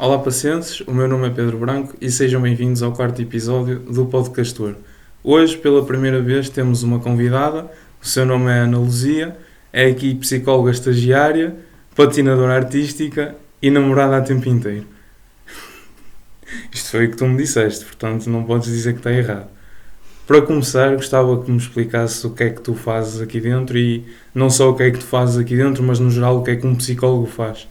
Olá pacientes, o meu nome é Pedro Branco e sejam bem-vindos ao quarto episódio do Podcastor. Hoje, pela primeira vez, temos uma convidada, o seu nome é Ana Luzia, é aqui psicóloga estagiária, patinadora artística e namorada a tempo inteiro. Isto foi o que tu me disseste, portanto não podes dizer que está errado. Para começar, gostava que me explicasses o que é que tu fazes aqui dentro e não só o que é que tu fazes aqui dentro, mas no geral o que é que um psicólogo faz.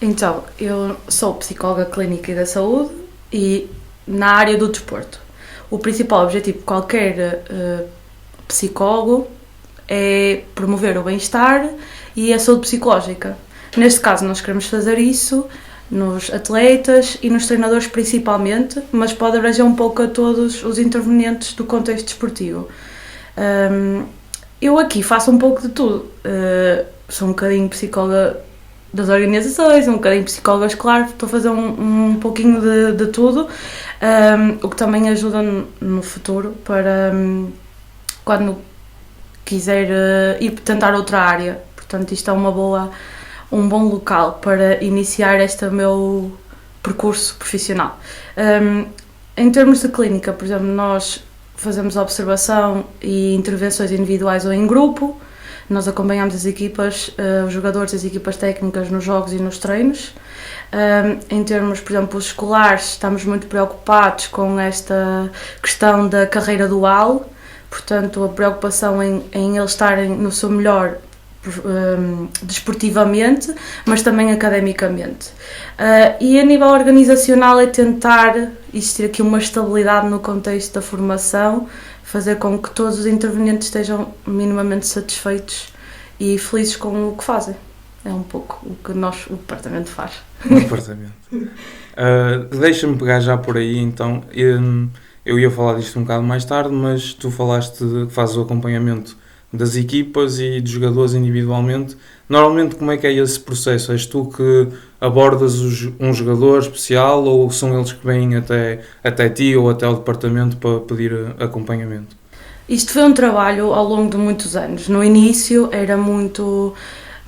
Então, eu sou psicóloga clínica e da saúde e na área do desporto. O principal objetivo de qualquer psicólogo é promover o bem-estar e a saúde psicológica. Neste caso, nós queremos fazer isso nos atletas e nos treinadores principalmente, mas pode abranger um pouco a todos os intervenientes do contexto desportivo. Eu aqui faço um pouco de tudo. Sou um bocadinho psicóloga das organizações, um bocadinho psicóloga escolar, estou a fazer um pouquinho de tudo, o que também ajuda no futuro para quando quiser ir tentar outra área. Portanto, isto é um bom local para iniciar este meu percurso profissional. Em termos de clínica, por exemplo, nós fazemos observação e intervenções individuais ou em grupo. Nós acompanhamos as equipas, os jogadores, as equipas técnicas nos jogos e nos treinos. Em termos, por exemplo, escolares, estamos muito preocupados com esta questão da carreira dual, portanto, a preocupação em eles estarem no seu melhor desportivamente, mas também academicamente. E a nível organizacional é tentar existir aqui uma estabilidade no contexto da formação, fazer com que todos os intervenientes estejam minimamente satisfeitos e felizes com o que fazem. É um pouco o que o departamento faz. O departamento. Deixa-me pegar já por aí, então. Eu ia falar disto um bocado mais tarde, mas tu falaste que fazes o acompanhamento das equipas e dos jogadores individualmente. Normalmente, como é que é esse processo? És tu que abordas um jogador especial ou são eles que vêm até ti ou até ao departamento para pedir acompanhamento? Isto foi um trabalho ao longo de muitos anos. No início era muito...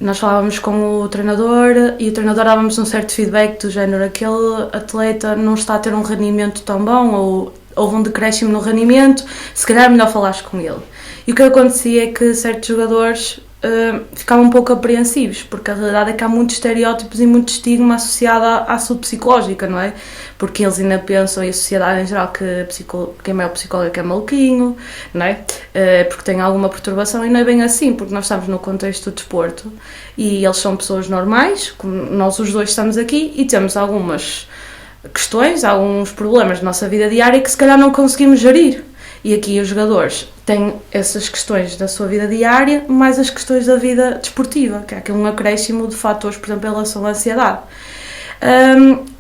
Nós falávamos com o treinador e o treinador dava-nos um certo feedback do género: aquele atleta não está a ter um rendimento tão bom ou houve um decréscimo no rendimento, se calhar é melhor falares com ele. E o que acontecia é que certos jogadores ficavam um pouco apreensivos, porque a realidade é que há muitos estereótipos e muito estigma associado à saúde psicológica, não é? Porque eles ainda pensam, e a sociedade em geral, que quem é o psicólogo é que é maluquinho, não é? Porque tem alguma perturbação, e não é bem assim, porque nós estamos no contexto do desporto e eles são pessoas normais, como nós os dois estamos aqui, e temos algumas questões, alguns problemas na nossa vida diária que se calhar não conseguimos gerir. E aqui os jogadores têm essas questões da sua vida diária, mais as questões da vida desportiva, que é aqui um acréscimo de fatores, por exemplo, em relação à ansiedade.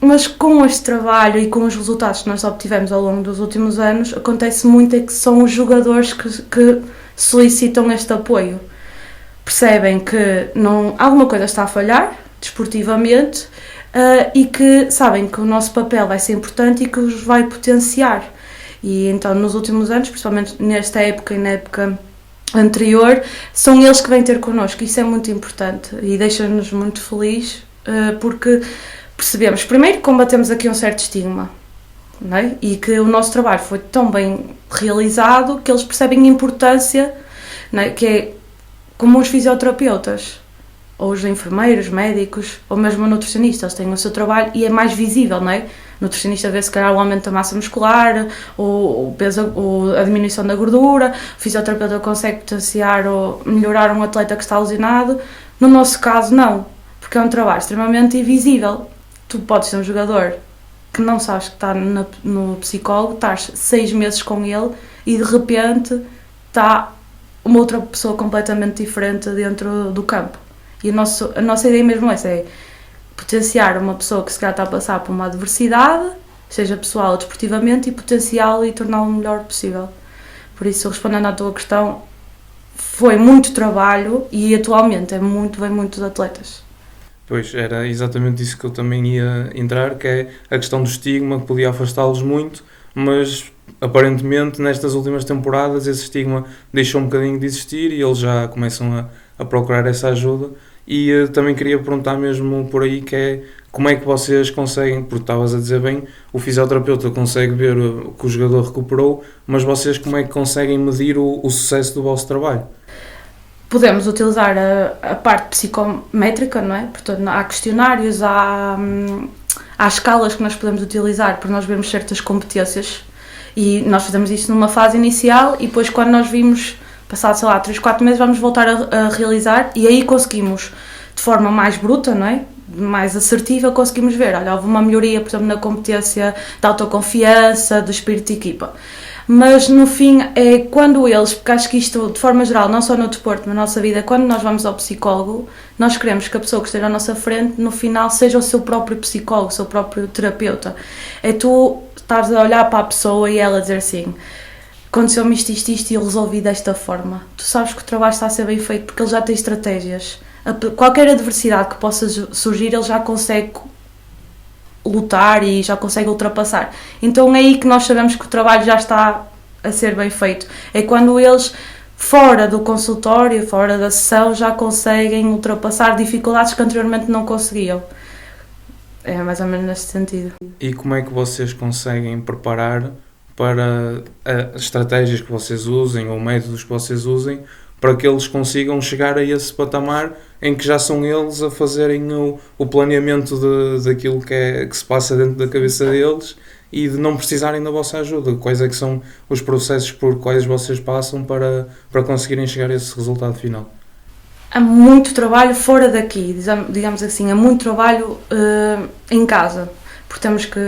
Mas com este trabalho e com os resultados que nós obtivemos ao longo dos últimos anos, acontece muito é que são os jogadores que solicitam este apoio. Percebem que alguma coisa está a falhar, desportivamente, e que sabem que o nosso papel vai ser importante e que os vai potenciar. E então, nos últimos anos, principalmente nesta época e na época anterior, são eles que vêm ter connosco. Isso é muito importante e deixa-nos muito felizes, porque percebemos, primeiro, que combatemos aqui um certo estigma, não é? E que o nosso trabalho foi tão bem realizado que eles percebem a importância, não é? Que é como os fisioterapeutas, ou os enfermeiros, médicos, ou mesmo nutricionistas, eles têm o seu trabalho e é mais visível, não é? O nutricionista vê se calhar o aumento da massa muscular, ou a diminuição da gordura, o fisioterapeuta consegue potenciar ou melhorar um atleta que está lesionado. No nosso caso, não, porque é um trabalho extremamente invisível. Tu podes ser um jogador que não sabes que está no psicólogo, estás 6 meses com ele e de repente está uma outra pessoa completamente diferente dentro do campo. E a nossa ideia mesmo é potenciar uma pessoa que se calhar está a passar por uma adversidade, seja pessoal ou desportivamente, e potenciá-lo e torná-lo o melhor possível. Por isso, respondendo à tua questão, foi muito trabalho e atualmente vem muitos atletas. Pois, era exatamente isso que eu também ia entrar, que é a questão do estigma, que podia afastá-los muito, mas aparentemente nestas últimas temporadas esse estigma deixou um bocadinho de existir e eles já começam a procurar essa ajuda. E também queria perguntar mesmo por aí, que é como é que vocês conseguem, porque estavas a dizer bem, o fisioterapeuta consegue ver o que o jogador recuperou, mas vocês como é que conseguem medir o sucesso do vosso trabalho? Podemos utilizar a parte psicométrica, não é? Portanto, há questionários, há escalas que nós podemos utilizar para nós vermos certas competências, e nós fazemos isso numa fase inicial, e depois quando nós vimos, passado, sei lá, 3, 4 meses, vamos voltar a realizar, e aí conseguimos, de forma mais bruta, não é? Mais assertiva, conseguimos ver, olha, houve uma melhoria, por exemplo, na competência de autoconfiança, do espírito de equipa. Mas no fim é quando eles, porque acho que isto de forma geral, não só no desporto, na nossa vida, quando nós vamos ao psicólogo, nós queremos que a pessoa que esteja à nossa frente no final seja o seu próprio psicólogo, o seu próprio terapeuta. É tu estares a olhar para a pessoa e ela dizer assim, aconteceu-me isto e eu resolvi desta forma. Tu sabes que o trabalho está a ser bem feito porque ele já tem estratégias. Qualquer adversidade que possa surgir, ele já consegue lutar e já consegue ultrapassar. Então é aí que nós sabemos que o trabalho já está a ser bem feito. É quando eles, fora do consultório, fora da sessão, já conseguem ultrapassar dificuldades que anteriormente não conseguiam. É mais ou menos neste sentido. E como é que vocês conseguem preparar para as estratégias que vocês usem ou métodos que vocês usem para que eles consigam chegar a esse patamar em que já são eles a fazerem o planeamento daquilo que se passa dentro da cabeça deles e de não precisarem da vossa ajuda? Quais é que são os processos por quais vocês passam para conseguirem chegar a esse resultado final? Há muito trabalho fora daqui, digamos assim, há muito trabalho em casa, porque temos que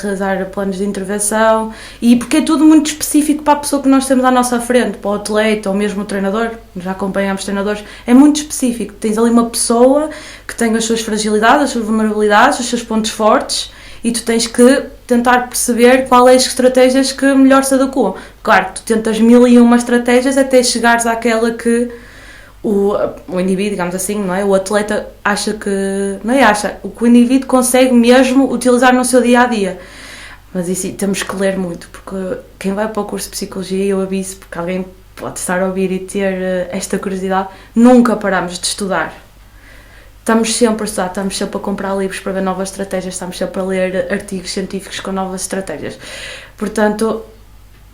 realizar planos de intervenção e porque é tudo muito específico para a pessoa que nós temos à nossa frente, para o atleta ou mesmo o treinador, já acompanhamos treinadores, é muito específico. Tens ali uma pessoa que tem as suas fragilidades, as suas vulnerabilidades, os seus pontos fortes e tu tens que tentar perceber quais as estratégias que melhor se adequam. Claro, tu tentas 1001 estratégias até chegares àquela que o indivíduo, digamos assim, não é? O atleta acha que, não é acha, o que o indivíduo consegue mesmo utilizar no seu dia-a-dia. Mas isso temos que ler muito, porque quem vai para o curso de Psicologia, eu aviso, porque alguém pode estar a ouvir e ter esta curiosidade, nunca paramos de estudar. Estamos sempre a estudar, estamos sempre a comprar livros para ver novas estratégias, estamos sempre a ler artigos científicos com novas estratégias. Portanto,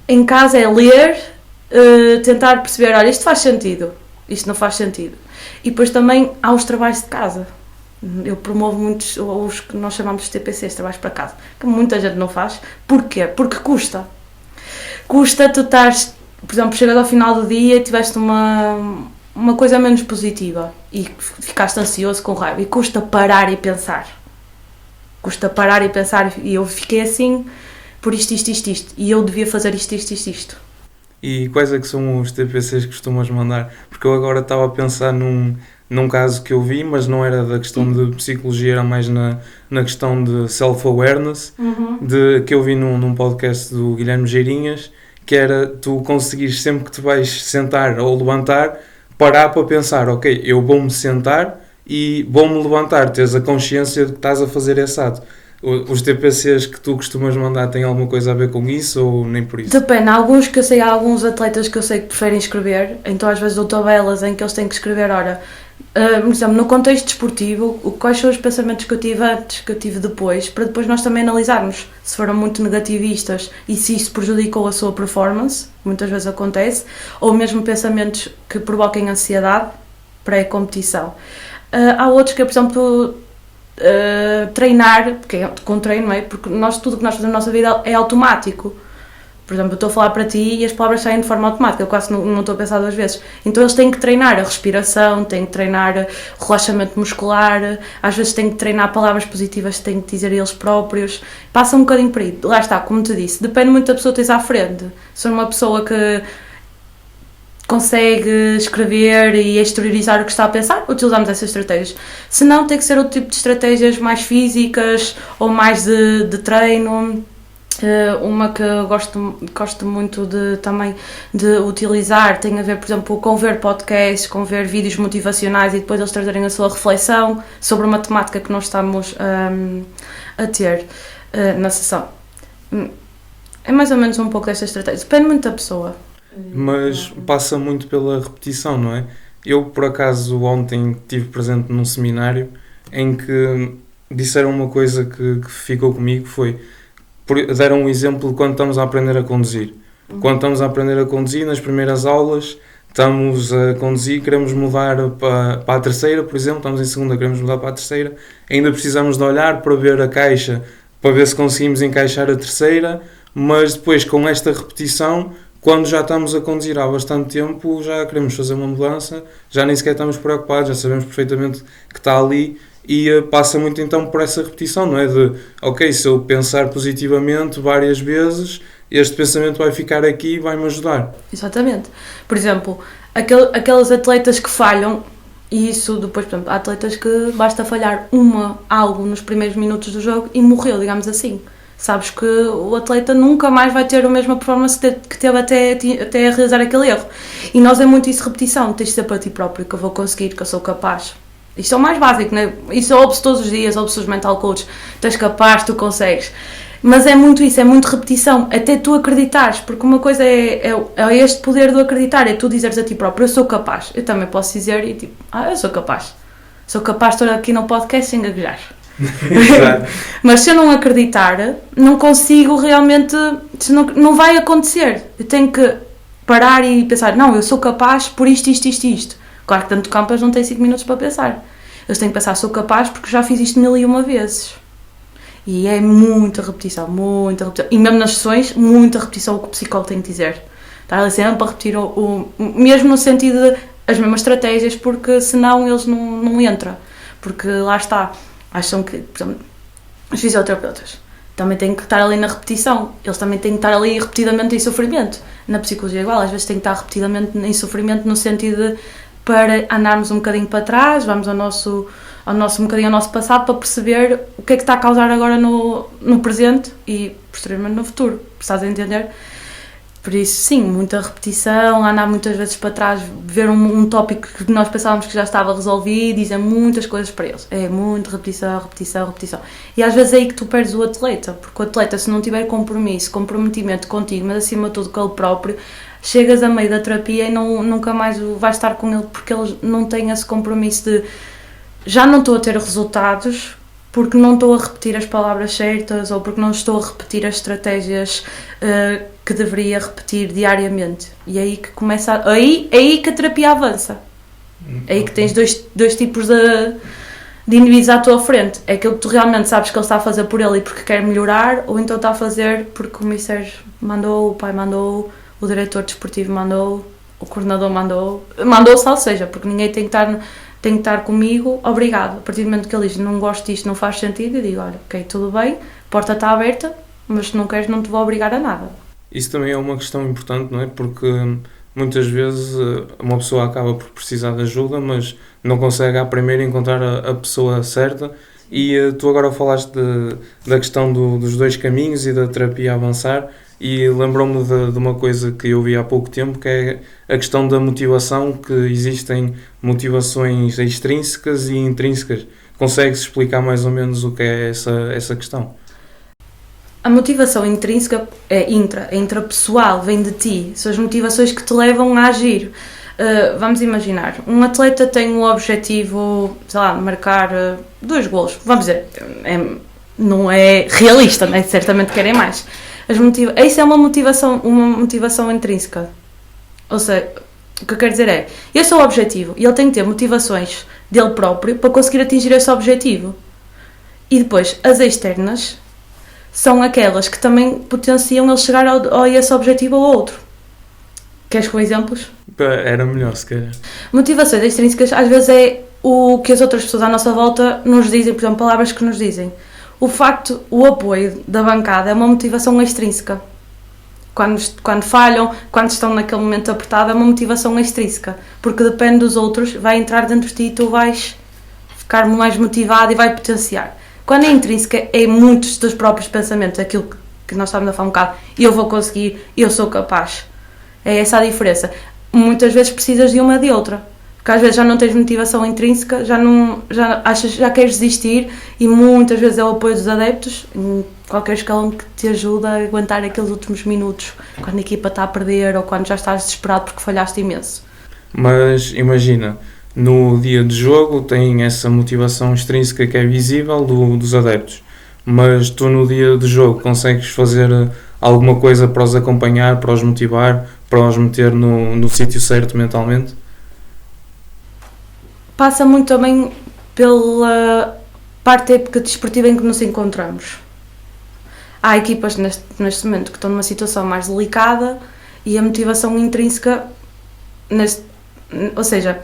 em casa é ler, tentar perceber, olha, isto faz sentido. Isto não faz sentido. E depois também há os trabalhos de casa. Eu promovo muitos, os que nós chamamos de TPCs, trabalhos para casa, que muita gente não faz. Porquê? Porque custa. Custa tu estares, por exemplo, chegas ao final do dia e tiveste uma coisa menos positiva e ficaste ansioso, com raiva, e custa parar e pensar. Custa parar e pensar, e eu fiquei assim por isto, e eu devia fazer isto. E quais é que são os TPCs que costumas mandar? Porque eu agora estava a pensar num caso que eu vi, mas não era da questão de psicologia, era mais na questão de self-awareness, que eu vi num podcast do Guilherme Geirinhas, que era tu conseguires sempre que te vais sentar ou levantar, parar para pensar, ok, eu vou-me sentar e vou-me levantar, teres a consciência de que estás a fazer esse ato. Os TPCs que tu costumas mandar têm alguma coisa a ver com isso ou nem por isso? Depende, há alguns atletas que eu sei que preferem escrever, então às vezes dou tabelas em que eles têm que escrever, ora, por exemplo, no contexto desportivo, quais são os pensamentos que eu tive antes, que eu tive depois, para depois nós também analisarmos se foram muito negativistas e se isso prejudicou a sua performance, muitas vezes acontece, ou mesmo pensamentos que provoquem ansiedade pré-competição. Há outros que, por exemplo, treinar, porque é com treino, não é? Porque tudo o que nós fazemos na nossa vida é automático. Por exemplo, eu estou a falar para ti e as palavras saem de forma automática, eu quase não estou a pensar 2 vezes. Então eles têm que treinar a respiração, têm que treinar o relaxamento muscular, às vezes têm que treinar palavras positivas, têm que dizer a eles próprios. Passa um bocadinho por aí. Lá está, como te disse, depende muito da pessoa que tens à frente. Se for uma pessoa que consegue escrever e exteriorizar o que está a pensar, utilizamos essas estratégias. Se não, tem que ser outro tipo de estratégias mais físicas ou mais de treino. Uma que eu gosto muito também de utilizar tem a ver, por exemplo, com ver podcasts, com ver vídeos motivacionais e depois eles trazerem a sua reflexão sobre uma temática que nós estamos a ter na sessão. É mais ou menos um pouco desta estratégia. Depende muito da pessoa. Mas passa muito pela repetição, não é? Eu, por acaso, ontem estive presente num seminário em que disseram uma coisa que ficou comigo, foi, deram um exemplo de quando estamos a aprender a conduzir. Quando estamos a aprender a conduzir, nas primeiras aulas, estamos a conduzir, queremos mudar para a terceira, por exemplo, estamos em segunda, queremos mudar para a terceira, ainda precisamos de olhar para ver a caixa, para ver se conseguimos encaixar a terceira, mas depois com esta repetição, quando já estamos a conduzir há bastante tempo, já queremos fazer uma mudança, já nem sequer estamos preocupados, já sabemos perfeitamente que está ali e passa muito então por essa repetição, não é? De, ok, se eu pensar positivamente várias vezes, este pensamento vai ficar aqui e vai-me ajudar. Exatamente. Por exemplo, aqueles atletas que falham, e isso depois, por exemplo, há atletas que basta falhar algo nos primeiros minutos do jogo e morreu, digamos assim. Sabes que o atleta nunca mais vai ter a mesma performance que teve até realizar aquele erro. E nós é muito isso, repetição. Tens de ser para ti próprio, que eu vou conseguir, que eu sou capaz. Isto é o mais básico, né? Isso ouve-se todos os dias, ouve-se os mental coaches. Tu és capaz, tu consegues. Mas é muito isso, é muito repetição, até tu acreditares, porque uma coisa é este poder do acreditar, é tu dizeres a ti próprio, eu sou capaz. Eu também posso dizer, e tipo, eu sou capaz de estar aqui no podcast sem gaguejar. Mas se eu não acreditar, não consigo realmente, não vai acontecer. Eu tenho que parar e pensar, não, eu sou capaz por isto. Claro que tanto campas não tem 5 minutos para pensar. Eu tenho que pensar, sou capaz porque já fiz isto 1001 vezes. E é muita repetição. E mesmo nas sessões, muita repetição o que o psicólogo tem que dizer. Estar ali sempre a repetir, mesmo no sentido de as mesmas estratégias, porque senão eles não entram. Porque lá está, acham que, por exemplo, os fisioterapeutas também têm que estar ali na repetição. Eles também têm que estar ali repetidamente em sofrimento. Na psicologia igual, às vezes têm que estar repetidamente em sofrimento no sentido de para andarmos um bocadinho para trás, vamos um bocadinho ao nosso passado para perceber o que é que está a causar agora no presente e posteriormente no futuro, estás a entender? Por isso, sim, muita repetição, andar muitas vezes para trás, ver um tópico que nós pensávamos que já estava resolvido, dizer muitas coisas para eles. É muito repetição. E às vezes é aí que tu perdes o atleta, porque o atleta, se não tiver comprometimento contigo, mas acima de tudo com ele próprio, chegas a meio da terapia e nunca mais vais estar com ele, porque ele não tem esse compromisso de já não estou a ter resultados porque não estou a repetir as palavras certas ou porque não estou a repetir as estratégias que deveria repetir diariamente. E é aí que começa é aí que a terapia avança. É aí que tens dois tipos de indivíduos à tua frente. É aquele que tu realmente sabes que ele está a fazer por ele e porque quer melhorar, ou então está a fazer porque o Mister mandou, o pai mandou, o diretor desportivo mandou, o coordenador mandou, ou seja, porque ninguém tem que estar comigo, obrigado. A partir do momento que ele diz, não gosto disto, não faz sentido, eu digo, olha, ok, tudo bem, a porta está aberta, mas se não queres, não te vou obrigar a nada. Isso também é uma questão importante, não é? Porque muitas vezes uma pessoa acaba por precisar de ajuda, mas não consegue à primeira encontrar a pessoa certa. E tu agora falaste da questão dos dois caminhos e da terapia avançar, e lembrou-me de uma coisa que eu vi há pouco tempo, que é a questão da motivação, que existem motivações extrínsecas e intrínsecas. Consegues explicar mais ou menos o que é essa questão? A motivação intrínseca é intrapessoal, vem de ti. São as motivações que te levam a agir. Vamos imaginar, um atleta tem um objetivo, sei lá, marcar 2 golos. Vamos dizer, não é realista, né? Certamente querem mais. Isso é uma motivação intrínseca. Ou seja, o que eu quero dizer é, esse é o objetivo e ele tem que ter motivações dele próprio para conseguir atingir esse objetivo. E depois, as externas são aquelas que também potenciam ele chegar a esse objetivo ou outro. Queres com exemplos? Era melhor, se calhar. Motivações extrínsecas às vezes é o que as outras pessoas à nossa volta nos dizem, por exemplo, palavras que nos dizem. O apoio da bancada é uma motivação extrínseca. Quando falham, quando estão naquele momento apertado, é uma motivação extrínseca. Porque depende dos outros, vai entrar dentro de ti e tu vais ficar mais motivado e vai potenciar. Quando é intrínseca, é muitos dos próprios pensamentos, aquilo que nós estávamos a falar um bocado. Eu vou conseguir, eu sou capaz. É essa a diferença. Muitas vezes precisas de uma e de outra. Porque às vezes já não tens motivação intrínseca, já queres desistir e muitas vezes é o apoio dos adeptos, em qualquer escalão que te ajuda a aguentar aqueles últimos minutos, quando a equipa está a perder ou quando já estás desesperado porque falhaste imenso. Mas imagina, no dia de jogo tem essa motivação extrínseca que é visível dos adeptos, mas tu no dia de jogo consegues fazer alguma coisa para os acompanhar, para os motivar, para os meter no sítio certo mentalmente? Passa muito também pela parte da época desportiva em que nos encontramos. Há equipas neste momento que estão numa situação mais delicada e a motivação intrínseca, ou seja,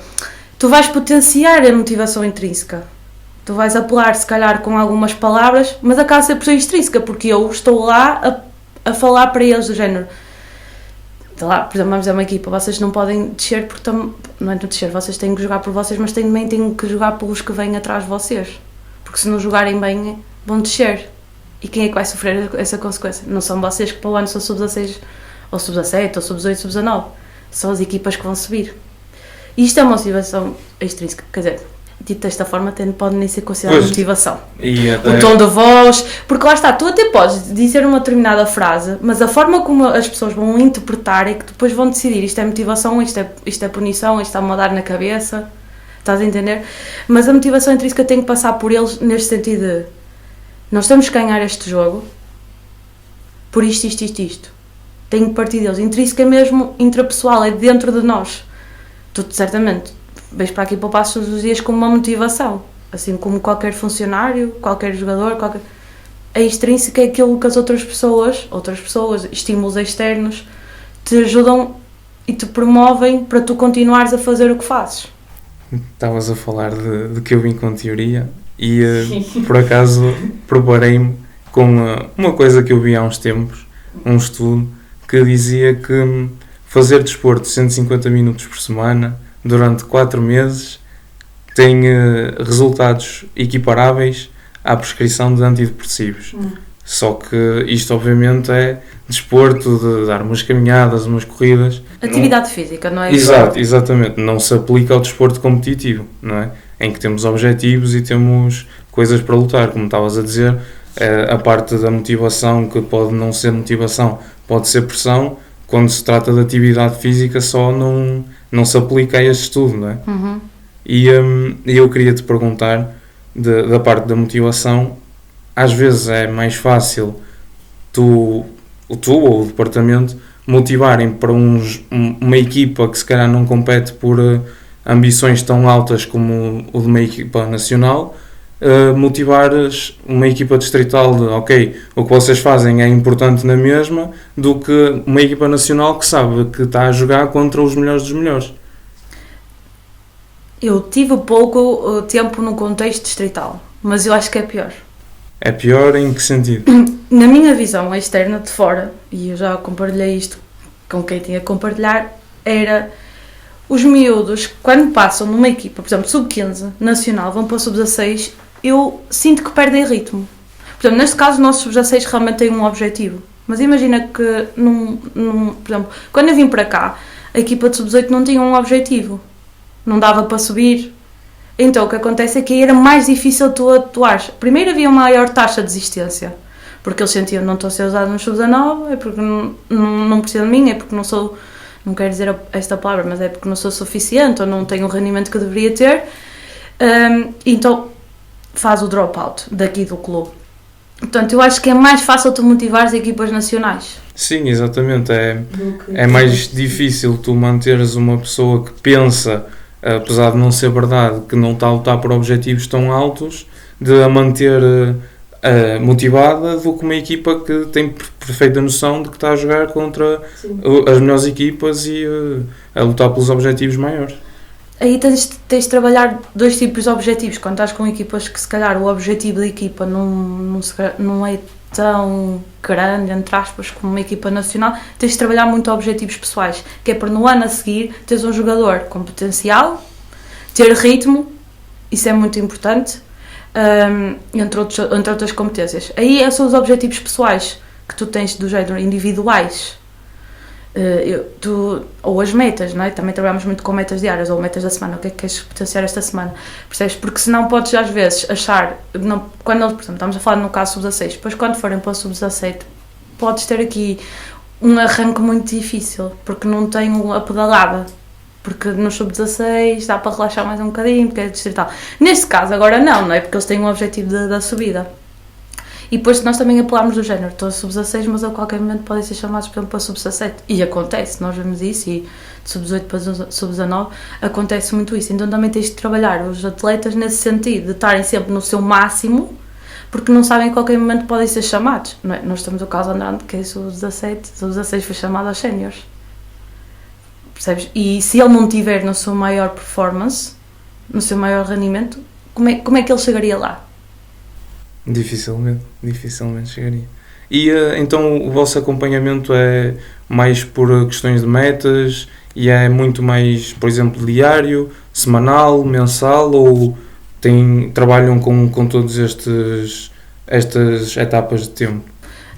tu vais potenciar a motivação intrínseca. Tu vais apelar, se calhar, com algumas palavras, mas acaba sempre por ser extrínseca, porque eu estou lá a falar para eles do género. Lá, por exemplo, vamos dizer uma equipa, vocês não podem descer porque não é de descer, vocês têm que jogar por vocês, mas também têm que jogar pelos que vêm atrás de vocês, porque se não jogarem bem vão descer, e quem é que vai sofrer essa consequência? Não são vocês que para o ano são sub-16 ou sub-17 ou sub-18, sub-19, são as equipas que vão subir, e isto é uma motivação extrínseca, quer dizer, dito desta forma até pode nem ser considerada motivação. O tom da voz, porque lá está, tu até podes dizer uma determinada frase, mas a forma como as pessoas vão interpretar é que depois vão decidir isto é motivação, isto é punição, isto está-me a dar na cabeça, estás a entender? Mas a motivação intrínseca tem que passar por eles neste sentido de nós temos que ganhar este jogo por isto. Tem que partir deles. Intrínseca é mesmo intrapessoal, é dentro de nós. Tu certamente vens para aqui para o Paços todos os dias com uma motivação, assim como qualquer funcionário, qualquer jogador, a extrínseca é aquilo que as outras pessoas, estímulos externos, te ajudam e te promovem para tu continuares a fazer o que fazes. Estavas a falar de que eu vim com teoria e por acaso preparei-me com uma coisa que eu vi há uns tempos, um estudo que dizia que fazer desporto 150 minutos por semana durante 4 meses tem resultados equiparáveis à prescrição de antidepressivos. Só que isto obviamente é desporto, de dar umas caminhadas, umas corridas. Atividade física, não é? Exatamente. Não se aplica ao desporto competitivo, não é? Em que temos objetivos e temos coisas para lutar, como estavas a dizer, a parte da motivação, que pode não ser motivação, pode ser pressão, quando se trata de atividade física só não se aplica a este estudo, não é? Uhum. E eu queria te perguntar, da parte da motivação, às vezes é mais fácil tu ou o departamento motivarem para uma equipa que se calhar não compete por ambições tão altas como o de uma equipa nacional, motivares uma equipa distrital de ok, o que vocês fazem é importante na mesma, do que uma equipa nacional que sabe que está a jogar contra os melhores dos melhores. Eu tive pouco tempo no contexto distrital, mas eu acho que é pior. É pior em que sentido? Na minha visão externa de fora, e eu já compartilhei isto com quem tinha que compartilhar, era os miúdos, quando passam numa equipa, por exemplo, sub-15, nacional, vão para o sub-16, eu sinto que perdem ritmo. Por exemplo, neste caso, os nossos sub-16 realmente têm um objetivo. Mas imagina que, por exemplo, quando eu vim para cá, a equipa de sub-18 não tinha um objetivo. Não dava para subir. Então, o que acontece é que aí era mais difícil tu atuares. Primeiro havia uma maior taxa de desistência. Porque eles sentiam que não estou a ser usado no sub-19, é porque não precisam de mim, é porque não sou, não quero dizer esta palavra, mas é porque não sou suficiente ou não tenho o rendimento que deveria ter. Então, faz o dropout daqui do clube. Portanto, eu acho que é mais fácil tu motivar as equipas nacionais. Sim, exatamente. É mais difícil tu manteres uma pessoa que pensa, apesar de não ser verdade, que não está a lutar por objetivos tão altos, de a manter motivada, do que uma equipa que tem perfeita noção de que está a jogar contra as melhores equipas e a lutar pelos objetivos maiores. Aí tens de trabalhar 2 tipos de objetivos. Quando estás com equipas que se calhar o objetivo da equipa não é tão grande, entre aspas, como uma equipa nacional, tens de trabalhar muito objetivos pessoais, que é para no ano a seguir teres um jogador com potencial, ter ritmo, isso é muito importante, entre outras competências. Aí são os objetivos pessoais que tu tens do género individuais. Ou as metas, não é? Também trabalhamos muito com metas diárias ou metas da semana, o que é que queres potenciar esta semana, percebes? Porque senão podes às vezes achar, quando eles, por exemplo, estamos a falar no caso sub-16, depois quando forem para o sub-17 podes ter aqui um arranque muito difícil, porque não tem a pedalada, porque no sub-16 dá para relaxar mais um bocadinho, porque é distrital. Neste caso, agora não é? Porque eles têm um objetivo da subida. E depois nós também apelámos do género, estou a sub-16, mas a qualquer momento podem ser chamados, por exemplo, para sub-17. E acontece, nós vemos isso, e de sub-18 para sub-19 acontece muito isso. Então também tens de trabalhar os atletas nesse sentido, de estarem sempre no seu máximo, porque não sabem a qualquer momento podem ser chamados. Não é? Nós temos o caso Andrade, que é sub-17, sub-16 foi chamado aos séniores. Percebes? E se ele não tiver na sua maior performance, no seu maior rendimento, como é que ele chegaria lá? Dificilmente chegaria. E então o vosso acompanhamento é mais por questões de metas e é muito mais, por exemplo, diário, semanal, mensal, ou trabalham com todas estas etapas de tempo?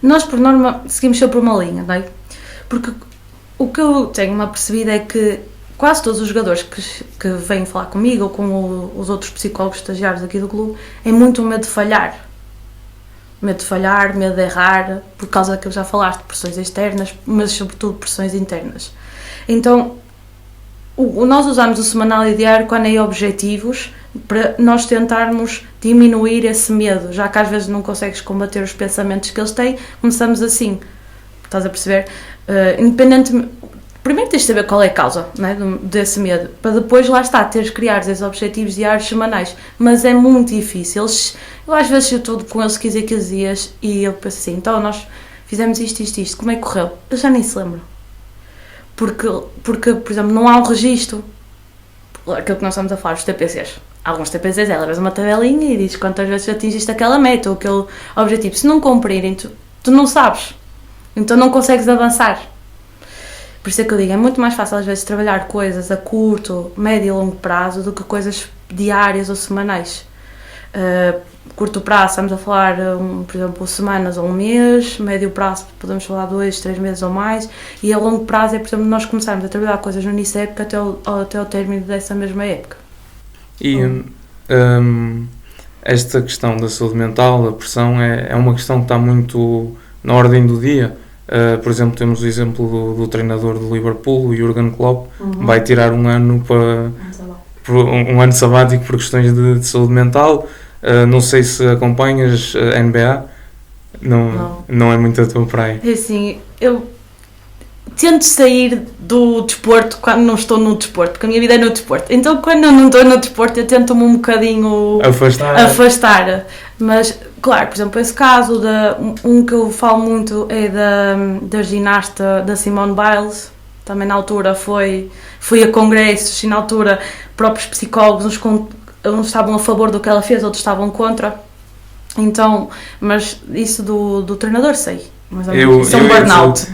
Nós, por norma, seguimos sempre uma linha, não é? Porque o que eu tenho-me apercebido é que quase todos os jogadores que vêm falar comigo ou com os outros psicólogos estagiários aqui do clube é muito o medo de falhar. Medo de falhar, medo de errar, por causa daquilo que já falaste, pressões externas, mas sobretudo pressões internas. Então, nós usamos o semanal e diário quando é objetivos para nós tentarmos diminuir esse medo, já que às vezes não consegues combater os pensamentos que eles têm, começamos assim, estás a perceber? Independentemente, primeiro tens de saber qual é a causa, não é, desse medo, para depois, lá está, teres de criar esses objetivos diários semanais, mas é muito difícil. Eu às vezes eu estou com eles 15 dias e eu penso assim, então nós fizemos isto, como é que correu? Eu já nem se lembro. Porque, por exemplo, não há um registro, aquilo que nós estamos a falar, os TPCs. Alguns TPCs é levas uma tabelinha e dizes quantas vezes atingiste aquela meta ou aquele objetivo. Se não cumprirem, tu não sabes, então não consegues avançar. Por isso é que eu digo, é muito mais fácil às vezes trabalhar coisas a curto, médio e longo prazo do que coisas diárias ou semanais. Curto prazo estamos a falar, por exemplo, semanas ou um mês, médio prazo podemos falar 2, 3 meses ou mais, e a longo prazo é, por exemplo, nós começarmos a trabalhar coisas no início da época até o término dessa mesma época. E esta questão da saúde mental, da pressão, é uma questão que está muito na ordem do dia. Por exemplo, temos o exemplo do treinador do Liverpool, o Jürgen Klopp, vai tirar um ano um ano sabático por questões de saúde mental. Não sei se acompanhas a NBA, não é muito a tua praia. É assim, eu tento sair do desporto quando não estou no desporto, porque a minha vida é no desporto. Então, quando eu não estou no desporto, eu tento-me um bocadinho afastar. Mas, claro, por exemplo, esse caso, um que eu falo muito é da ginasta, da Simone Biles. Também na altura fui a congressos e na altura próprios psicólogos, uns estavam a favor do que ela fez, outros estavam contra. Então, mas isso do treinador sei. Mas isso é um burnout.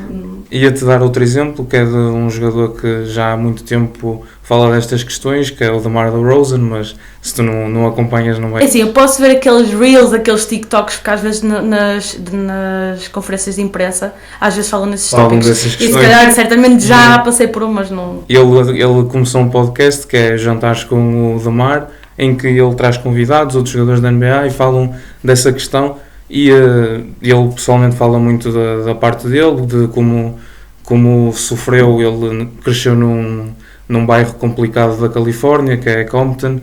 Ia-te dar outro exemplo, que é de um jogador que já há muito tempo fala destas questões, que é o DeMar DeRozan, mas se tu não acompanhas não vai... É assim, eu posso ver aqueles reels, aqueles TikToks que às vezes nas conferências de imprensa, às vezes falam nesses tópicos. E se calhar, certamente já passei por umas, não... Ele começou um podcast que é Jantares com o DeMar, em que ele traz convidados, outros jogadores da NBA, e falam dessa questão. E ele pessoalmente fala muito da parte dele, de como sofreu. Ele cresceu num bairro complicado da Califórnia, que é Compton,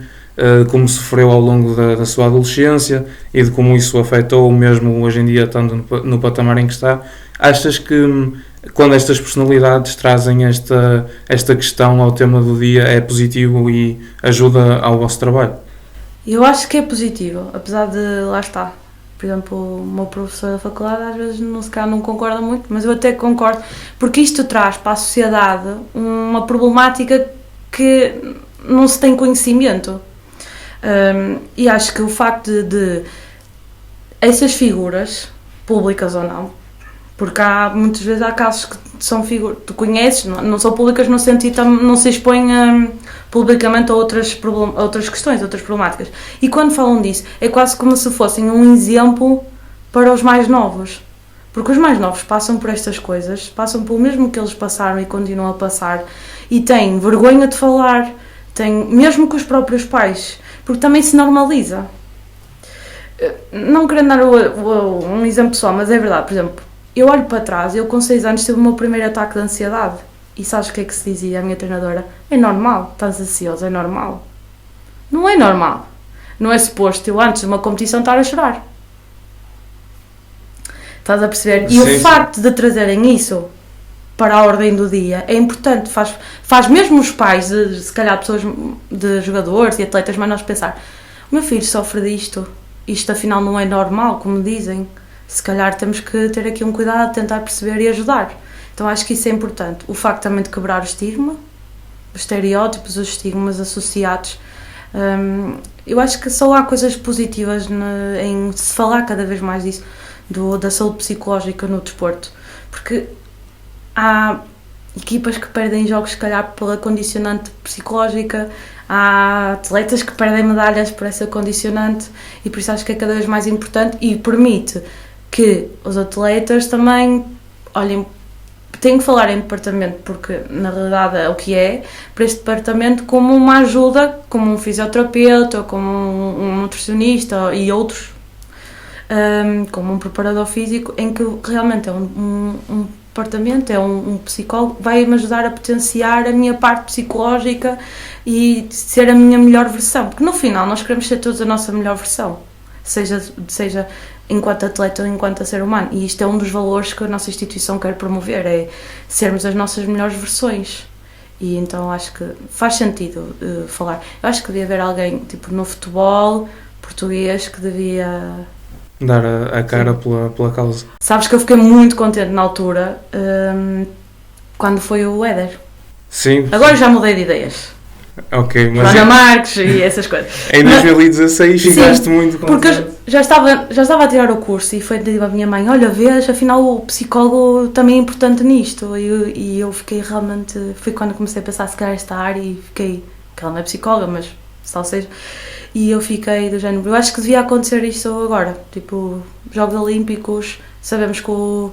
como sofreu ao longo da sua adolescência e de como isso afetou mesmo hoje em dia, estando no patamar em que está. Achas que quando estas personalidades trazem esta questão ao tema do dia é positivo e ajuda ao vosso trabalho? Eu acho que é positivo, apesar de, lá está, por exemplo, o meu professor da faculdade às vezes não concorda muito, mas eu até concordo, porque isto traz para a sociedade uma problemática que não se tem conhecimento. E acho que o facto de essas figuras, públicas ou não, porque muitas vezes há casos que são figuras, tu conheces, não são públicas no sentido, não se expõem publicamente a outras questões, outras problemáticas. E quando falam disso, é quase como se fossem um exemplo para os mais novos. Porque os mais novos passam por estas coisas, passam pelo mesmo que eles passaram e continuam a passar, e têm vergonha de falar, mesmo com os próprios pais, porque também se normaliza. Não querendo dar um exemplo só, mas é verdade, por exemplo, eu olho para trás, eu com 6 anos tive o meu primeiro ataque de ansiedade. E sabes o que é que se dizia a minha treinadora? É normal, estás ansioso, é normal. Não é normal. Não é suposto eu antes de uma competição estar a chorar. Estás a perceber? E Sim. O facto de trazerem isso para a ordem do dia é importante. Faz mesmo os pais, se calhar pessoas de jogadores e atletas mais nós pensar, o meu filho sofre disto, isto afinal não é normal, como dizem. Se calhar temos que ter aqui um cuidado, tentar perceber e ajudar. Então acho que isso é importante. O facto também de quebrar o estigma, os estereótipos, os estigmas associados. Eu acho que só há coisas positivas em se falar cada vez mais disso, da saúde psicológica no desporto. Porque há equipas que perdem jogos, se calhar, pela condicionante psicológica, há atletas que perdem medalhas por essa condicionante, e por isso acho que é cada vez mais importante e permite que os atletas também olhem. Tenho que falar em departamento porque na realidade é o que é, para este departamento como uma ajuda, como um fisioterapeuta, como um nutricionista e outros, como um preparador físico, em que realmente é um departamento, é um psicólogo, vai-me ajudar a potenciar a minha parte psicológica e ser a minha melhor versão, porque no final nós queremos ser todos a nossa melhor versão, seja enquanto atleta ou enquanto ser humano, e isto é um dos valores que a nossa instituição quer promover, é sermos as nossas melhores versões. E então acho que faz sentido falar. Eu acho que devia haver alguém tipo no futebol português que devia dar a cara pela causa. Sabes que eu fiquei muito contente na altura quando foi o Éder. Sim. Agora já mudei de ideias. Ok, mas Joana Marques e essas coisas. Em 2016 ficaste sim, muito contente. Porque eu já estava a tirar o curso e foi dizer à minha mãe, olha, vês, afinal o psicólogo também é importante nisto. E eu fiquei realmente, foi quando comecei a pensar se calhar esta área e fiquei, que ela não é psicóloga, mas tal seja, e eu fiquei do género, eu acho que devia acontecer isto agora, tipo, Jogos Olímpicos, sabemos que o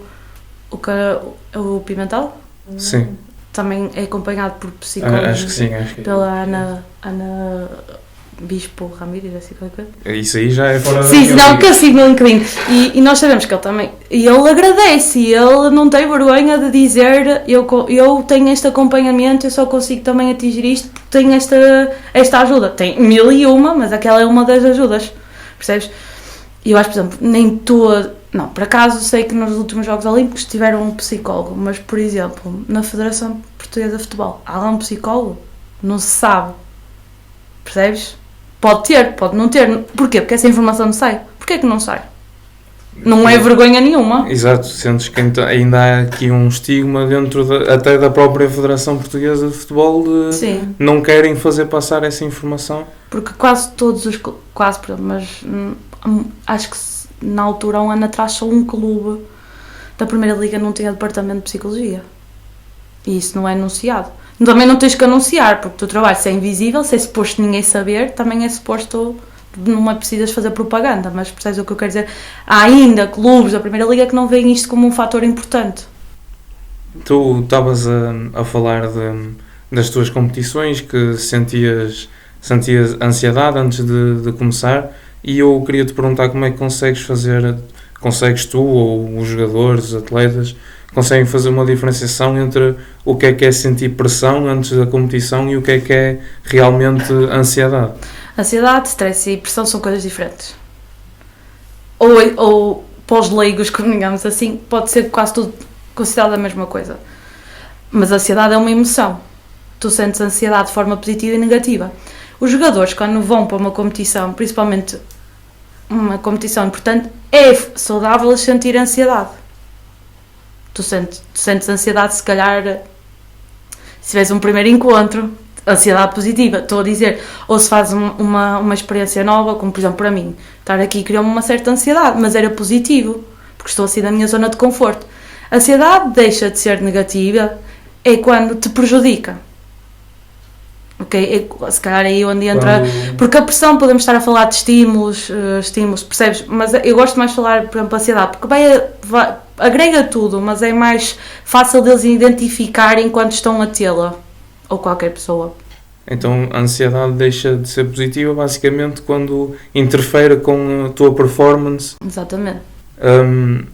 Pimentel? Sim. Também é acompanhado por psicólogos. Acho que sim, acho que pela Ana Bispo Ramírez, assim qualquer coisa. Isso aí já é fora da Sim, não, que eu sigo no LinkedIn. E nós sabemos que ele também. E ele agradece, e ele não tem vergonha de dizer: eu tenho este acompanhamento, eu só consigo também atingir isto porque tenho esta ajuda. Tem 1001, mas aquela é uma das ajudas, percebes? E eu acho, por exemplo, nem todo. Não, por acaso sei que nos últimos Jogos Olímpicos tiveram um psicólogo, mas, por exemplo, na Federação Portuguesa de Futebol, há lá um psicólogo? Não se sabe. Percebes? Pode ter, pode não ter. Porquê? Porque essa informação não sai. Porquê que não sai? Não é vergonha nenhuma. Exato, sentes que ainda há aqui um estigma dentro até da própria Federação Portuguesa de Futebol de Sim. Não querem fazer passar essa informação. Porque quase todos os... Quase, mas acho que na altura, há um ano atrás, só um clube da Primeira Liga não tinha departamento de Psicologia. E isso não é anunciado. Também não tens que anunciar, porque o teu trabalho, se é invisível, se é suposto ninguém saber, também é suposto, não é precisas fazer propaganda, mas percebes o que eu quero dizer? Há ainda clubes da Primeira Liga que não veem isto como um fator importante. Tu estavas a falar das tuas competições, que sentias ansiedade antes de começar, e eu queria te perguntar como é que consegues tu ou os jogadores, os atletas, conseguem fazer uma diferenciação entre o que é sentir pressão antes da competição e o que é realmente ansiedade? Ansiedade, stress e pressão são coisas diferentes. Ou para os leigos, como digamos assim, pode ser quase tudo considerado a mesma coisa. Mas a ansiedade é uma emoção. Tu sentes ansiedade de forma positiva e negativa. Os jogadores, quando vão para uma competição, principalmente uma competição importante, é saudável eles sentir ansiedade. Tu sentes ansiedade, se calhar, se tiveres um primeiro encontro, ansiedade positiva, estou a dizer, ou se fazes uma experiência nova, como por exemplo para mim, estar aqui criou-me uma certa ansiedade, mas era positivo, porque estou assim na minha zona de conforto. A ansiedade deixa de ser negativa, é quando te prejudica. Ok, se calhar aí onde entra, porque a pressão, podemos estar a falar de estímulos, percebes? Mas eu gosto mais de falar, por exemplo, a ansiedade, porque vai agrega tudo, mas é mais fácil deles identificarem enquanto estão a tê-la, ou qualquer pessoa. Então a ansiedade deixa de ser positiva basicamente quando interfere com a tua performance. Exatamente.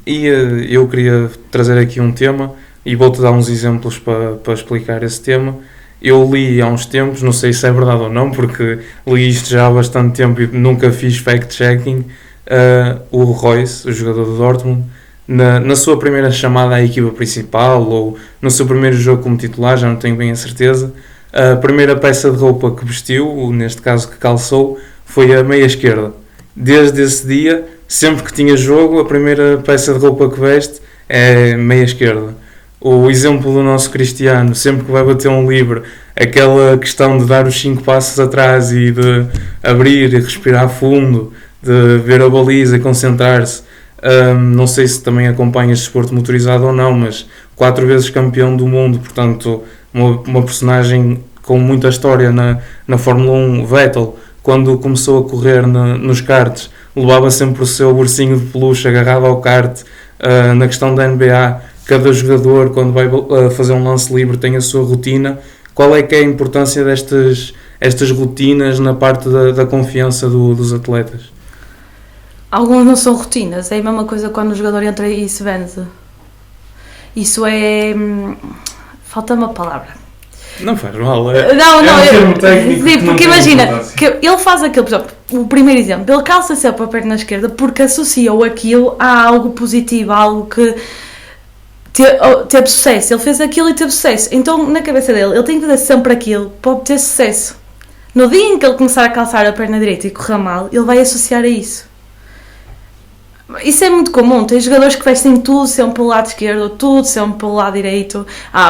E eu queria trazer aqui um tema e vou-te dar uns exemplos para explicar esse tema. Eu li há uns tempos, não sei se é verdade ou não, porque li isto já há bastante tempo e nunca fiz fact-checking, o Royce, o jogador do Dortmund, na sua primeira chamada à equipa principal ou no seu primeiro jogo como titular, já não tenho bem a certeza, a primeira peça de roupa que vestiu, neste caso que calçou, foi a meia esquerda. Desde esse dia, sempre que tinha jogo, a primeira peça de roupa que veste é meia esquerda. O exemplo do nosso Cristiano, sempre que vai bater um livre, aquela questão de dar os 5 passos atrás e de abrir e respirar fundo, de ver a baliza e concentrar-se. Não sei se também acompanhas desporto motorizado ou não, mas 4 vezes campeão do mundo, portanto uma personagem com muita história na Fórmula 1. Vettel, quando começou a correr nos karts, levava sempre o seu ursinho de peluche agarrado ao kart. Na questão da NBA, cada jogador, quando vai fazer um lance livre, tem a sua rotina. Qual é que é a importância estas rotinas na parte da confiança dos atletas? Alguns não são rotinas, é a mesma coisa quando o jogador entra e se vende. Isso é... falta-me a palavra. Não faz mal, Não, um termo técnico. Sim, porque imagina, que ele faz aquilo, por exemplo, o primeiro exemplo, ele calça sempre a perna esquerda porque associou aquilo a algo positivo, a algo que teve sucesso. Ele fez aquilo e teve sucesso. Então, na cabeça dele, ele tem que fazer sempre aquilo para obter sucesso. No dia em que ele começar a calçar a perna direita e correr mal, ele vai associar a isso. Isso é muito comum, tens jogadores que vestem tudo sempre pelo lado esquerdo, tudo sempre pelo lado direito.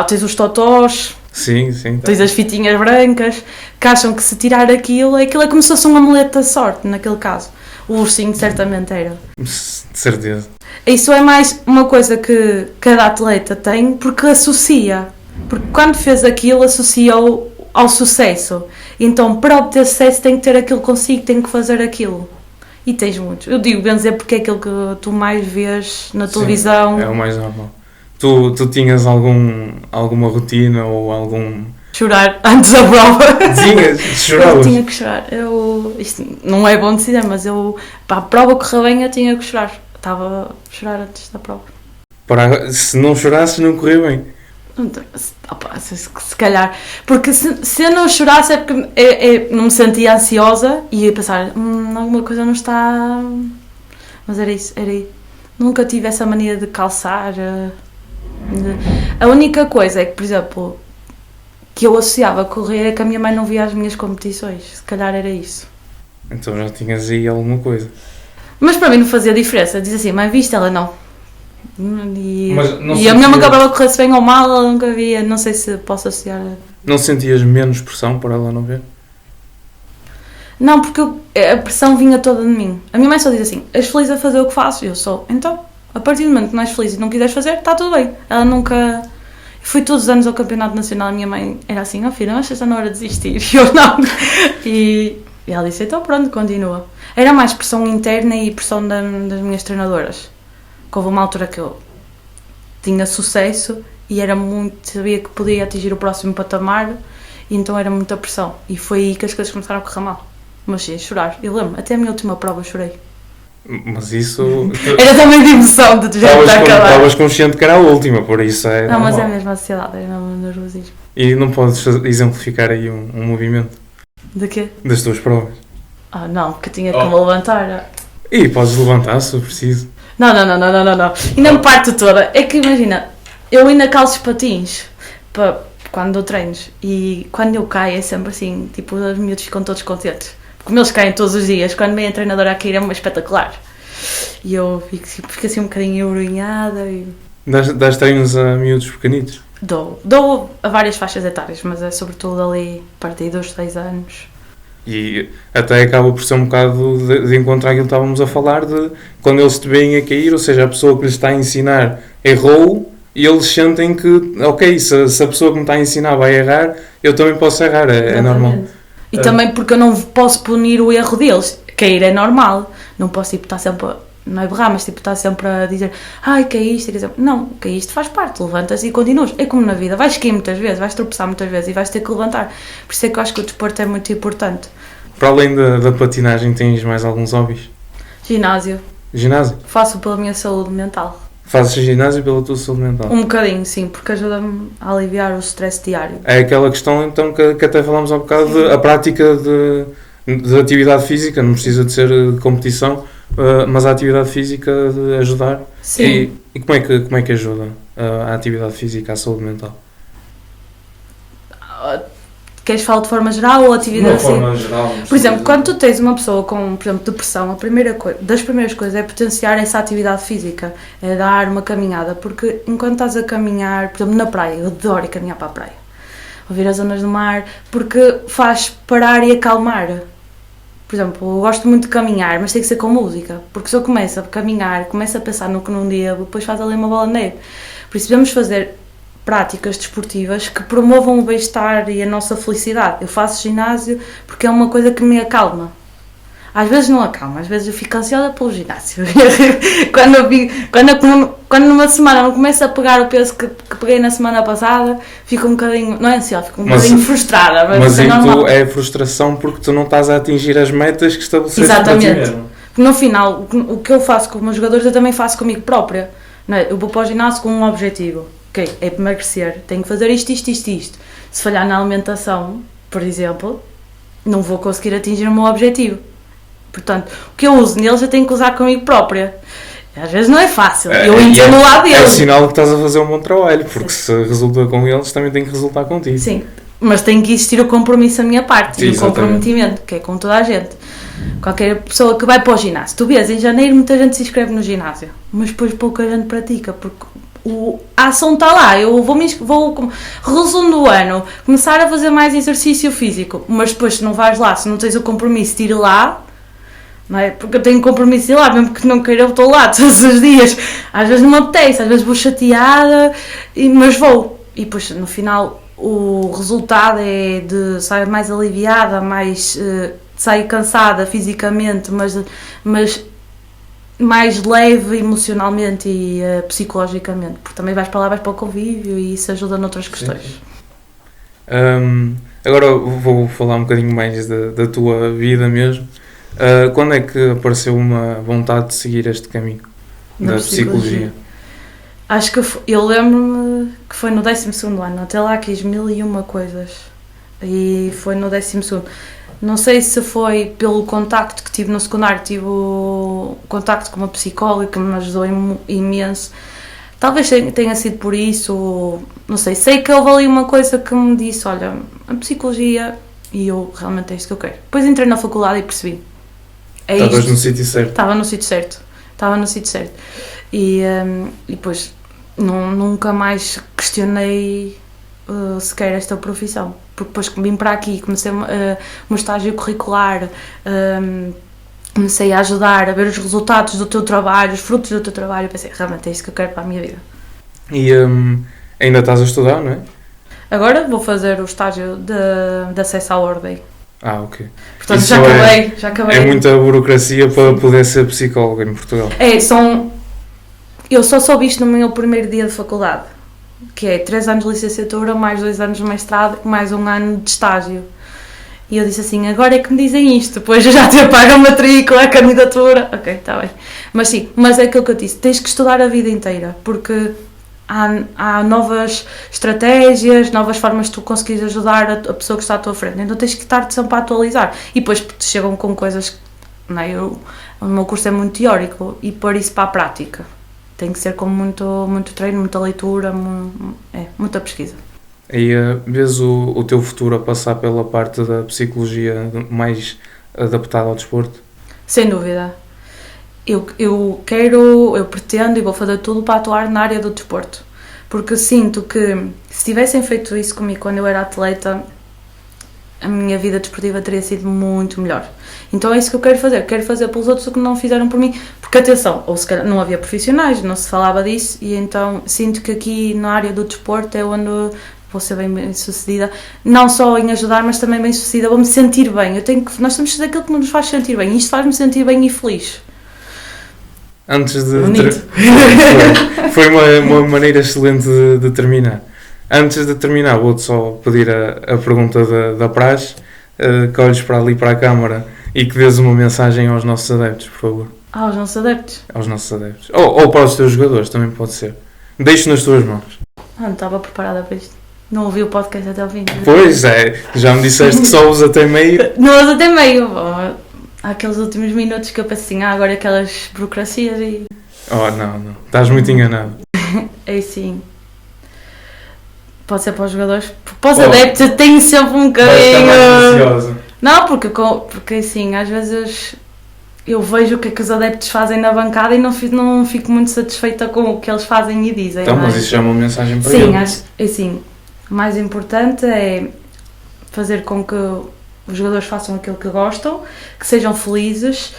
Tens os totós, sim, tens as fitinhas brancas, que acham que se tirar aquilo é como se fosse um amuleto da sorte, naquele caso. O ursinho certamente era. De certeza. Isso é mais uma coisa que cada atleta tem, porque associa. Porque quando fez aquilo, associou ao sucesso. Então, para obter sucesso, tem que ter aquilo consigo, tem que fazer aquilo. E tens muitos. Eu digo benzer porque é aquilo que tu mais vês na televisão. É o mais normal. Tu tinhas alguma rotina ou algum... Chorar antes da prova. Choravas? Eu tinha que chorar. Isto não é bom dizer, mas para a prova correr bem eu tinha que chorar. Estava a chorar antes da prova. Se não chorasses, não corria bem. Se calhar. Porque se eu não chorasse é porque não me sentia ansiosa e ia pensar, alguma coisa não está... Mas era isso. Nunca tive essa mania de calçar. A única coisa é que, por exemplo, que eu associava a correr é que a minha mãe não via as minhas competições. Se calhar era isso. Então já tinhas aí alguma coisa. Mas para mim não fazia diferença. Diz assim, mãe, viste? Ela não. E a mesma que a prova corresse bem ou mal, ela nunca via. Não sei se posso associar. Não sentias menos pressão por ela não ver? Não, porque a pressão vinha toda de mim. A minha mãe só diz assim, és feliz a fazer o que faço? Eu sou. Então, a partir do momento que não és feliz e não quiseres fazer, está tudo bem. Ela nunca... Fui todos os anos ao campeonato nacional, a minha mãe era assim, filha, mas está na hora de desistir. E eu não. E ela disse, então pronto, continua. Era mais pressão interna e pressão das minhas treinadoras. Que houve uma altura que eu tinha sucesso e sabia que podia atingir o próximo patamar, e então era muita pressão. E foi aí que as coisas começaram a correr mal. Mas sim, chorar. Eu lembro, até a minha última prova eu chorei. Mas isso... Era também de emoção de já estar a acabar. Estavas consciente que era a última, por isso é não, normal. mas é a mesma ansiedade, é o mesmo nervosismo. E não podes exemplificar aí um movimento? De quê? Das tuas provas? Não, porque tinha que me levantar. E podes levantar se preciso. Não. Ainda me parte toda. É que imagina, eu ainda calço os patins quando dou treinos. E quando eu caio é sempre assim, tipo, os miúdos ficam todos contentes. Como eles caem todos os dias, quando vem a treinadora a cair é espetacular. E eu fico assim um bocadinho envergonhada. Das treinos a miúdos pequenitos? Dou a várias faixas etárias, mas é sobretudo ali a partir dos 6 anos. E até acaba por ser um bocado de encontrar aquilo que estávamos a falar, de quando eles te veem a cair, ou seja, a pessoa que lhes está a ensinar errou, e eles sentem que, ok, se a pessoa que me está a ensinar vai errar, eu também posso errar, é normal. E também porque eu não posso punir o erro deles. Cair é normal. Não posso estar sempre, não é berrar, mas estar sempre a dizer caíste. Não, caíste faz parte, levantas e continuas. É como na vida, vais cair muitas vezes, vais tropeçar muitas vezes e vais ter que levantar. Por isso é que eu acho que o desporto é muito importante. Para além da patinagem, tens mais alguns hobbies? Ginásio. Ginásio? Faço pela minha saúde mental. Fazes ginásio pela tua saúde mental? Um bocadinho, sim, porque ajuda-me a aliviar o stress diário. É aquela questão então que até falámos há um bocado, a prática de atividade física, não precisa de ser de competição, mas a atividade física de ajudar. Sim. E como é que ajuda a atividade física à saúde mental? Queres falar de forma geral ou atividade De uma forma geral. Por exemplo, quando tu tens uma pessoa com, por exemplo, depressão, das primeiras coisas é potenciar essa atividade física, é dar uma caminhada, porque enquanto estás a caminhar, por exemplo, na praia, eu adoro ir caminhar para a praia, ouvir as ondas do mar, porque faz parar e acalmar. Por exemplo, eu gosto muito de caminhar, mas tem que ser com música, porque se eu começo a caminhar, começo a pensar no que não devo, depois faz ali uma bola de neve. Por isso devemos fazer práticas desportivas que promovam o bem-estar e a nossa felicidade. Eu faço ginásio porque é uma coisa que me acalma. Às vezes não acalma, às vezes eu fico ansiosa pelo ginásio. Quando numa semana não começo a pegar o peso que peguei na semana passada, fico um bocadinho, não é ansiosa, fico um bocadinho frustrada. Mas é normal. é frustração porque tu não estás a atingir as metas que estabeleceste para ti mesmo. No final, o que eu faço com os meus jogadores, eu também faço comigo própria. Não é? Eu vou para o ginásio com um objetivo. Ok, é emagrecer, tenho que fazer isto. Se falhar na alimentação, por exemplo, não vou conseguir atingir o meu objetivo. Portanto, o que eu uso neles eu tenho que usar comigo própria. Às vezes não é fácil, eu entendo o lado deles. É o sinal que estás a fazer um bom trabalho, porque se resulta com eles, também tem que resultar contigo. Sim, mas tem que existir o compromisso da minha parte, e o comprometimento, que é com toda a gente. Qualquer pessoa que vai para o ginásio. Tu vês, em janeiro muita gente se inscreve no ginásio, mas depois pouca gente pratica, porque a ação está lá. Eu vou resumo do ano, começar a fazer mais exercício físico, mas depois se não vais lá, se não tens o compromisso de ir lá, não é? Porque eu tenho compromisso de ir lá, mesmo que não queira, eu estou lá todos os dias. Às vezes não me apetece, às vezes vou chateada, mas vou. E depois no final o resultado é de sair mais aliviada, sair cansada fisicamente, mas mais leve emocionalmente e psicologicamente, porque também vais para lá, vais para o convívio e isso ajuda noutras questões. Agora vou falar um bocadinho mais da tua vida mesmo. Quando é que apareceu uma vontade de seguir este caminho da psicologia? Acho que eu lembro-me que foi no 12º ano, até lá quis 1001 coisas e foi no 12º. Não sei se foi pelo contacto que tive no secundário, tive o contacto com uma psicóloga que me ajudou imenso. Talvez tenha sido por isso, não sei. Sei que houve ali uma coisa que me disse, olha, a psicologia, e eu realmente é isto que eu quero. Depois entrei na faculdade e percebi. Estavas no sítio certo. Estava no sítio certo. E depois nunca mais questionei sequer esta profissão. Porque depois que vim para aqui, comecei o meu estágio curricular, comecei a ajudar a ver os resultados do teu trabalho, os frutos do teu trabalho, pensei, realmente é isso que eu quero para a minha vida. E ainda estás a estudar, não é? Agora vou fazer o estágio de acesso à ordem. Ok. Portanto, já acabei. É muita burocracia para poder ser psicóloga em Portugal. Eu só soube isto no meu primeiro dia de faculdade, que é 3 anos de licenciatura, mais 2 anos de mestrado, mais 1 ano de estágio. E eu disse assim, agora é que me dizem isto, depois eu já te pago a matrícula, a candidatura, ok, está bem. Mas sim, mas é aquilo que eu disse, tens que estudar a vida inteira, porque há novas estratégias, novas formas de tu conseguires ajudar a pessoa que está à tua frente, então tens que estar sempre a atualizar. E depois te chegam com coisas, não é? O meu curso é muito teórico e pôr isso para a prática. Tem que ser com muito treino, muita leitura, muita pesquisa. E vês o teu futuro a passar pela parte da psicologia mais adaptada ao desporto? Sem dúvida. Eu pretendo e vou fazer tudo para atuar na área do desporto. Porque sinto que se tivessem feito isso comigo quando eu era atleta, a minha vida desportiva teria sido muito melhor. Então é isso que eu quero fazer. Quero fazer pelos outros o que não fizeram por mim. Porque, atenção, ou se calhar não havia profissionais, não se falava disso, e então sinto que aqui na área do desporto é onde vou ser bem sucedida. Não só em ajudar, mas também bem sucedida. Vou-me sentir bem. Nós temos que fazer aquilo que nos faz sentir bem. E isto faz-me sentir bem e feliz. Antes de... Foi uma maneira excelente de terminar. Antes de terminar, vou-te só pedir a pergunta da praxe, que olhes para ali para a câmara e que dês uma mensagem aos nossos adeptos, por favor. Aos nossos adeptos. Aos nossos adeptos. Ou para os teus jogadores, também pode ser. Deixo nas tuas mãos. Não estava preparada para isto. Não ouvi o podcast até ao fim. Pois é, já me disseste que só usa até meio. Não uso até meio. Há aqueles últimos minutos que eu penso assim, agora aquelas burocracias e... Oh, não. Estás muito enganado. É sim. Pode ser para os jogadores. Para os adeptos eu tenho sempre um Vai ficar mais bocadinho... ansiosa. Não, porque assim, às vezes eu vejo o que é que os adeptos fazem na bancada e não fico muito satisfeita com o que eles fazem e dizem. Então, mas é? isso já é uma mensagem para Sim, eles. acho assim, o mais importante é fazer com que os jogadores façam aquilo que gostam, que sejam felizes.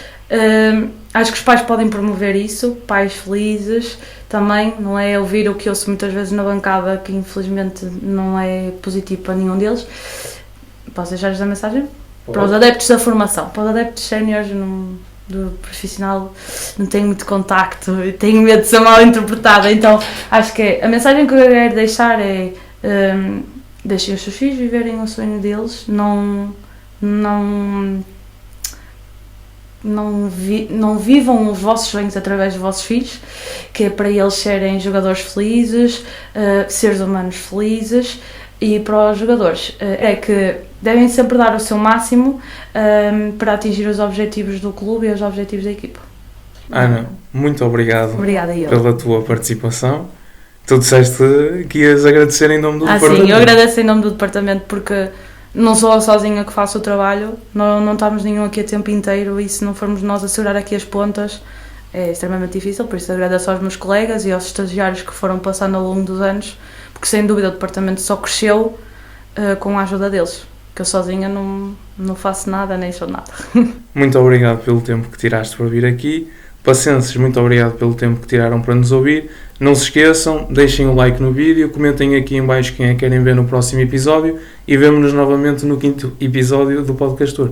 Acho que os pais podem promover isso, pais felizes também, não é ouvir o que ouço muitas vezes na bancada, que infelizmente não é positivo para nenhum deles. Posso deixar-lhes a mensagem? Para os adeptos da formação, para os adeptos séniores do profissional não tenho muito contacto e tenho medo de ser mal interpretada, então acho que a mensagem que eu quero deixar é deixem os seus filhos viverem o sonho deles, não vivam os vossos sonhos através dos vossos filhos, que é para eles serem jogadores felizes, seres humanos felizes. E para os jogadores é que devem sempre dar o seu máximo para atingir os objetivos do clube e os objetivos da equipa. Ana, muito obrigado. Obrigada, eu. Pela tua participação. Tu disseste que ias agradecer em nome do departamento. Sim, eu agradeço em nome do departamento porque não sou eu sozinha que faço o trabalho, não estamos nenhum aqui a tempo inteiro e se não formos nós a segurar aqui as pontas é extremamente difícil, por isso agradeço aos meus colegas e aos estagiários que foram passando ao longo dos anos, porque sem dúvida o departamento só cresceu com a ajuda deles, que eu sozinha não faço nada nem sou nada. Muito obrigado pelo tempo que tiraste para vir aqui. Pacientes, muito obrigado pelo tempo que tiraram para nos ouvir. Não se esqueçam, deixem o like no vídeo, comentem aqui em baixo quem é que querem ver no próximo episódio e vemo-nos novamente no 5º episódio do Podcastor.